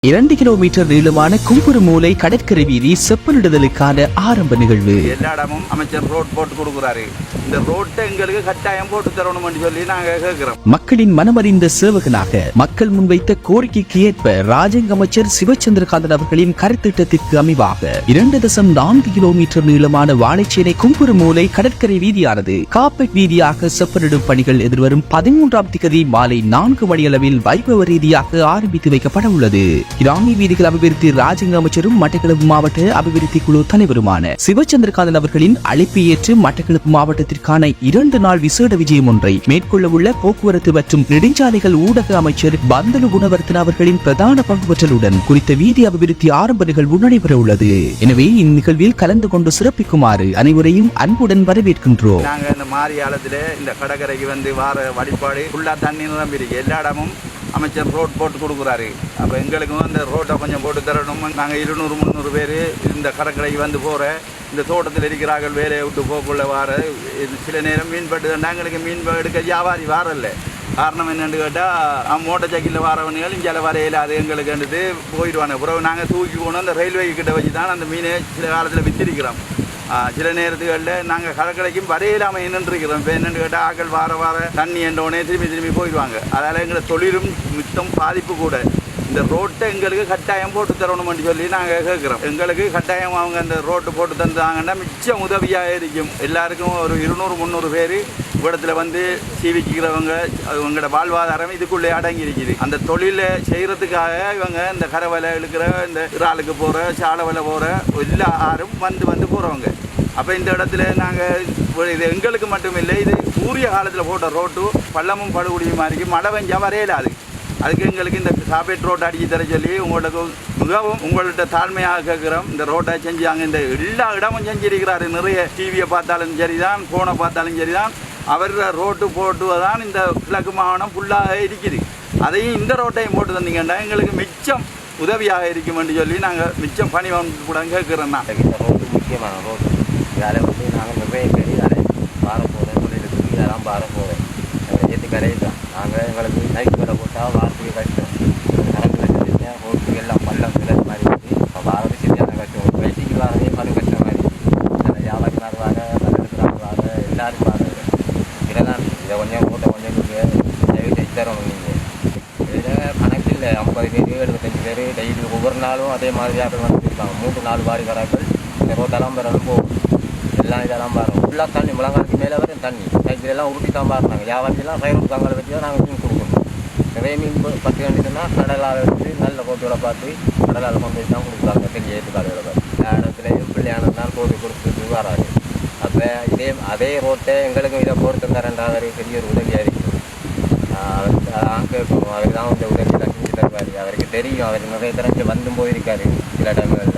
2 kilometre நீளமான கும்புறுமூலை கடற்கரை வீதி செப்பனிடுதலுக்கான ஆரம்ப நிகழ்வு. எல்லா இடமும் அமைச்சர் ரோட் போட்டு கொடுக்குறாரு. இந்த ரோட்டை எங்களுக்கு கட்டாயம் போட்டு தரணும் சொல்லி நாங்க கேட்கிறோம். மக்களின் மனமறிந்த சேவகனாக மக்கள் முன்வைத்த கோரிக்கைக்கு ஏற்ப ராஜாங்க அமைச்சர் சிவச்சந்திரகாந்தன் அவர்களின் கருத்திட்டத்திற்கு அமைவாக 2.4 கிலோமீட்டர் நீளமான வாழைச்சேனை கும்புறுமூலை கடற்கரை வீதியானது காப்பெட் வீதியாக செப்பனிடும் பணிகள் எதிர்வரும் 13ஆம் தேதி மாலை 4 மணியளவில் வைபவ ரீதியாக ஆரம்பித்து வைக்கப்பட உள்ளது. கிராமிய வீதிகள் அபிவிருத்தி ராஜாங்க அமைச்சரும் மட்டக்களப்பு மாவட்ட அபிவிருத்தி குழு தலைவருமான சிவச்சந்திரகாந்தன் அவர்களின் அழைப்பை ஏற்று மட்டக்களப்பு மாவட்டத்திற்கான 2 நாள் விசேட விஜயம் ஒன்றை மேற்கொள்ள உள்ள போக்குவரத்து மற்றும் நெடுஞ்சாலைகள் ஊடக அமைச்சர் பந்தலு குணவர்த்தன அவர்களின் பிரதான பங்குபற்றலுடன் குறித்த வீதி அபிவிருத்தி ஆரம்ப நிகழ்வு நடைபெற உள்ளது. எனவே இந்நிகழ்வில் கலந்து கொண்டு சிறப்பிக்குமாறு அனைவரையும் அன்புடன் வரவேற்கின்றோம். நாங்க இந்த மாரியாலத்திலே இந்த கடற்கரைக்கு வந்து வார வழிபாடு ஃபுல்லா தண்ணி நிரம்பி இருக்கு. எல்லா இடமும் அமைச்சர் ரோட் போட்டு கொடுக்குறாரு. அப்போ எங்களுக்கும் இந்த ரோட்டை கொஞ்சம் போட்டு தரணும். நாங்கள் 200-300 பேர் இந்த கடற்கரைக்கு வந்து போகிற இந்த தோட்டத்தில் இருக்கிறார்கள். வேலையை விட்டு போக்குள்ள வார சில நேரம் மீன் பட்டு எங்களுக்கு மீன் எடுக்க வியாபாரி வாரல்ல. காரணம் என்னென்னு கேட்டால் மோட்டர் சைக்கிளில் வாரவனுகள் இங்கே வரையில் அது எங்களுக்கு போயிடுவாங்க. பிறகு நாங்கள் தூக்கி போகணும். அந்த ரயில்வே கிட்ட வச்சு தான் அந்த மீனை சில காலத்தில் வித்திருக்கிறோம். சில நேரத்துகளில் நாங்கள் கடற்கரைக்கும் வரையிலாமல் என்னென்றுக்கிறோம். இப்போ என்னென்னு கேட்டால் ஆக்கள் வார தண்ணி என்றோடனே திரும்பி போயிடுவாங்க. அதால் எங்களை தொழிலும் மித்தம் பாதிப்பு கூட. இந்த ரோட்டை எங்களுக்கு கட்டாயம் போட்டு தரணும்னு சொல்லி நாங்கள் கேட்குறோம். எங்களுக்கு கட்டாயம் அவங்க அந்த ரோட்டு போட்டு தந்தாங்கன்னா மிச்சம் உதவியாக இருக்கும். எல்லாருக்கும் ஒரு 200-300 பேர் இடத்துல வந்து சீவிக்கிறவங்க இவங்களோட வாழ்வாதாரம் இதுக்குள்ளே அடங்கி இருக்குது. அந்த தொழிலை செய்கிறதுக்காக இவங்க இந்த கரவலை இழுக்கிற இந்த இறாலுக்கு போகிற சாலவலை போகிற எல்லாரும் வந்து போகிறவங்க. அப்போ இந்த இடத்துல நாங்கள் இது எங்களுக்கு மட்டும் இல்லை, இது ஊரிய காலத்தில் போட்ட ரோட்டு பள்ளமும் படுகுடியுமா இருக்குது. மழை பெஞ்சால் வரையலாது. அதுக்கு எங்களுக்கு இந்த காப்பேட் ரோட்டை அடிச்சு தர சொல்லி உங்களுக்கு மிகவும் உங்கள்கிட்ட தாழ்மையாக கேட்குறோம். இந்த ரோட்டை செஞ்சாங்க. இந்த எல்லா இடமும் செஞ்சிருக்கிறாரு. நிறைய டிவியை பார்த்தாலும் சரிதான், ஃபோனை பார்த்தாலும் சரிதான், அவர் ரோட்டு போட்டுவதான் இந்த கிழக்கு மாகாணம் ஃபுல்லாக இருக்குது. அதையும் இந்த ரோட்டையும் போட்டு தந்தீங்கன்னா எங்களுக்கு மிச்சம் உதவியாக இருக்கும் என்று சொல்லி நாங்கள் மிச்சம் பணி கூட கேட்குறோம். நான் இந்த ரோட்டு முக்கியமான ரோடு. இதால் வந்து நாங்கள் நிறைய பேர் இதால் பார போகிறேன், தொழிலுக்கு இதெல்லாம் பார போகிறேன். ஏற்று கரையிட்டோம். நாங்கள் எங்களுக்கு நைட் வேலை போட்டால் வாரத்துக்கு கஷ்டம். கரண்ட் கட்டிங்க ரோட்டுக்கு எல்லாம் பள்ளம் கிளறு மாதிரி இருக்குது. இப்போ வாரது சரியான கஷ்டம். வெயிட்டிக்கு வரதே மறு கஷ்டமாக இருக்குது. வியாபாரி வருவாங்க, பல்லெடுக்கிறாங்க வாங்க, எல்லோரும் வாங்க. இதெல்லாம் இதை கொஞ்சம் ரோட்டை கொஞ்சம் தயவு தரணும். நீங்கள் இதில் கணக்கில் 50 பேர் 75 பேர் டெய்லி ஒவ்வொரு நாளும் அதே மாதிரி வியாபாரம் வந்துருக்காங்க. 3-4 வாரி வராக்கள் இந்த ரோட்டெல்லாம் வரணும் போகும். எல்லாம் இதெல்லாம் பாருங்க. ஃபுல்லாக தண்ணி முழங்காலுக்கு மேலே வரும் தண்ணி. சைக்கிளெல்லாம் உருட்டி தான் பாருறாங்க. வியாபாரிலாம் ரயில் காங்களை வச்சு தான் நாங்கள் மீன் கொடுக்கணும். நிறைய மீன் 10 வேண்டியதுன்னா கடலால் வச்சு நல்ல கோட்டோட பார்த்து கடலால் கொண்டு வச்சு தான் கொடுக்குறாங்க. பெரிய ஏற்றுக்காலையோட பார்த்து எல்லா இடத்துலையும் பிள்ளையானது தான் கோட்டி கொடுத்துட்டு வராது. அப்போ அதே ரோட்டை எங்களுக்கும் இதை போட்டு தரேன்றாவது பெரிய ஒரு உதவியாக இருக்குது. கேட்கணும். அவர் தான் இந்த உதவியெல்லாம் செஞ்சு தருவார். அவருக்கு தெரியும். அவர் நிறைய தெரிஞ்சு வந்தும் போயிருக்காரு சில டைம்கள்.